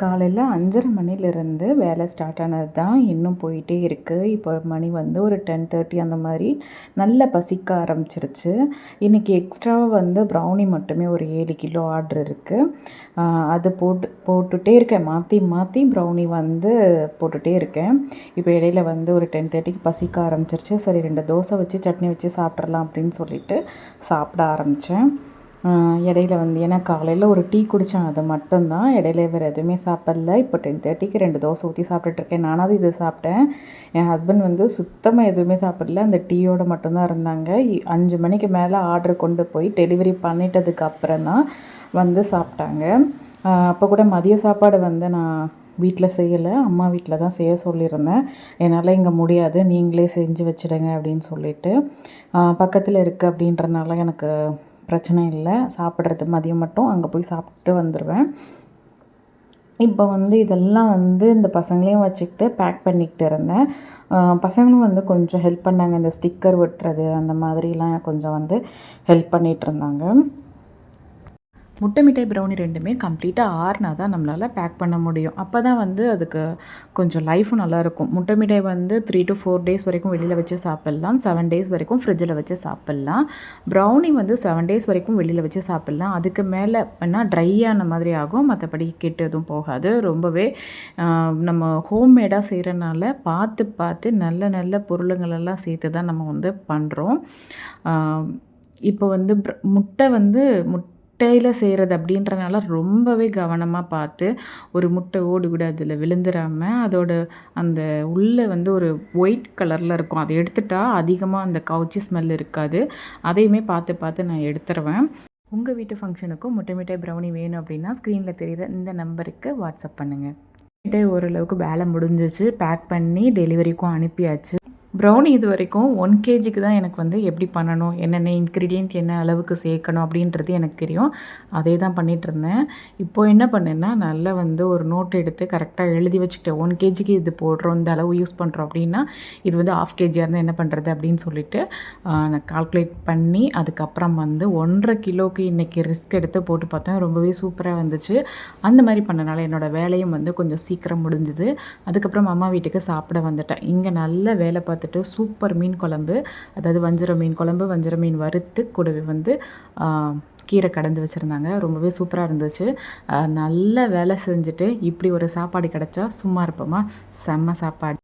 காலையில் 5:30 மணிலேருந்து வேலை ஸ்டார்ட் ஆனது தான் இன்னும் போயிட்டே இருக்குது. இப்போ மணி வந்து ஒரு 10:30 அந்த மாதிரி நல்லா பசிக்க ஆரம்பிச்சிருச்சு. இன்றைக்கி எக்ஸ்ட்ராவாக வந்து ப்ரௌனி மட்டுமே ஒரு 7 கிலோ ஆர்டர் இருக்குது. அது போட்டுகிட்டே இருக்கேன். மாற்றி மாற்றி ப்ரௌனி வந்து போட்டுகிட்டே இருக்கேன். இப்போ இடையில வந்து ஒரு 10:30க்கு பசிக்க ஆரம்பிச்சிருச்சு. சரி 2 தோசை வச்சு சட்னி வச்சு சாப்பிட்றலாம் அப்படின்னு சொல்லிட்டு சாப்பிட ஆரம்பித்தேன். இடையில வந்து ஏன்னா காலையில் ஒரு டீ குடித்தேன், அது மட்டும்தான். இடையில வேறு எதுவுமே சாப்பிடல. இப்போ 10:30க்கு 2 தோசை ஊற்றி சாப்பிட்டுட்ருக்கேன். நானாவது இது சாப்பிட்டேன். என் ஹஸ்பண்ட் வந்து சுத்தமாக எதுவுமே சாப்பிடல, அந்த டீயோடு மட்டும்தான் இருந்தாங்க. 5 மணிக்கு மேலே ஆர்டர் கொண்டு போய் டெலிவரி பண்ணிட்டதுக்கு அப்புறம் தான் வந்து சாப்பிட்டாங்க. அப்போ கூட மதிய சாப்பாடு வந்து நான் வீட்டில் செய்யலை, அம்மா வீட்டில் தான் செய்ய சொல்லியிருந்தேன். என்னால் இங்கே முடியாது, நீங்களே செஞ்சு வச்சுடுங்க அப்படின்னு சொல்லிட்டு. பக்கத்தில் இருக்குது அப்படின்றனால எனக்கு பிரச்சனை இல்லை. சாப்பிட்றது மதியம் மட்டும் அங்கே போய் சாப்பிட்டு வந்துடுவேன். இப்போ வந்து இதெல்லாம் வந்து இந்த பசங்களையும் வச்சுக்கிட்டு பேக் பண்ணிக்கிட்டு இருந்தேன். பசங்களும் வந்து கொஞ்சம் ஹெல்ப் பண்ணாங்க. இந்த ஸ்டிக்கர் ஒட்டுறது அந்த மாதிரிலாம் கொஞ்சம் வந்து ஹெல்ப் பண்ணிகிட்ருந்தாங்க. முட்டை மிட்டாய் ப்ரௌனி ரெண்டுமே கம்ப்ளீட்டாக ஆறுனா தான் நம்மளால் பேக் பண்ண முடியும். அப்போ தான் வந்து அதுக்கு கொஞ்சம் லைஃபும் நல்லாயிருக்கும். முட்டை மிட்டாய் வந்து 3 to 4 டேஸ் வரைக்கும் வெளியில் வச்சு சாப்பிட்லாம். 7 டேஸ் வரைக்கும் ஃப்ரிட்ஜில் வச்சு சாப்பிட்லாம். ப்ரௌனி வந்து 7 டேஸ் வரைக்கும் வெளியில் வச்சு சாப்பிட்லாம். அதுக்கு மேலே வேணால் ட்ரையான மாதிரி ஆகும், மற்றபடி கெட்டு எதுவும் போகாது. ரொம்பவே நம்ம ஹோம்மேடாக செய்கிறனால பார்த்து பார்த்து நல்ல நல்ல பொருளுங்களெல்லாம் சேர்த்து தான் நம்ம வந்து பண்ணுறோம். இப்போ வந்து முட்டையில் செய்கிறது அப்படின்றனால ரொம்பவே கவனமாக பார்த்து ஒரு முட்டை ஓடு கூட அதில் விழுந்துடாமல், அதோட அந்த உள்ளே வந்து ஒரு ஒயிட் கலரில் இருக்கும், அதை எடுத்துட்டா அதிகமாக அந்த கவுச்சி ஸ்மெல் இருக்காது. அதையுமே பார்த்து பார்த்து நான் எடுத்துருவேன். உங்கள் வீட்டு ஃபங்க்ஷனுக்கும் முட்டை மிட்டாய் ப்ரௌனி வேணும் அப்படின்னா ஸ்க்ரீனில் தெரிகிற இந்த நம்பருக்கு வாட்ஸ்அப் பண்ணுங்கள். மிட்டாய் ஓரளவுக்கு வேலை முடிஞ்சிச்சு, பேக் பண்ணி டெலிவரிக்கும் அனுப்பியாச்சு. ப்ரௌனி இது வரைக்கும் 1 kgக்கு தான் எனக்கு வந்து எப்படி பண்ணணும், என்னென்ன இன்க்ரீடியன்ட் என்ன அளவுக்கு சேர்க்கணும் அப்படின்றது எனக்கு தெரியும். அதே தான் பண்ணிகிட்ருந்தேன். இப்போது என்ன பண்ணேன்னா, நல்லா வந்து ஒரு நோட் எடுத்து கரெக்டாக எழுதி வச்சுக்கிட்டேன். 1 kgக்கு இது போடுறோம், இந்த அளவு யூஸ் பண்ணுறோம் அப்படின்னா, இது வந்து 1/2 kgயாக இருந்தால் என்ன பண்ணுறது அப்படின்னு சொல்லிட்டு நான் கால்குலேட் பண்ணி அதுக்கப்புறம் வந்து 1.5 கிலோக்கு இன்றைக்கி ரிஸ்க் எடுத்து போட்டு பார்த்தேன். ரொம்பவே சூப்பராக வந்துச்சு. அந்த மாதிரி பண்ணனால என்னோடய வேலையும் வந்து கொஞ்சம் சீக்கிரம் முடிஞ்சுது. அதுக்கப்புறம் அம்மா வீட்டுக்கு சாப்பிட வந்துட்டேன். இங்கே நல்ல வேலை பார்த்துட்டு சூப்பர் மீன் குழம்பு, அதாவது வஞ்சர மீன் குழம்பு, வஞ்சர மீன் வறுத்து கூடவே வந்து கீரை கடைஞ்சி வச்சுருந்தாங்க. ரொம்பவே சூப்பராக இருந்துச்சு. நல்ல வேலை செஞ்சுட்டு இப்படி ஒரு சாப்பாடு கிடச்சா சும்மா இருப்போமா? செம்ம சாப்பாடு.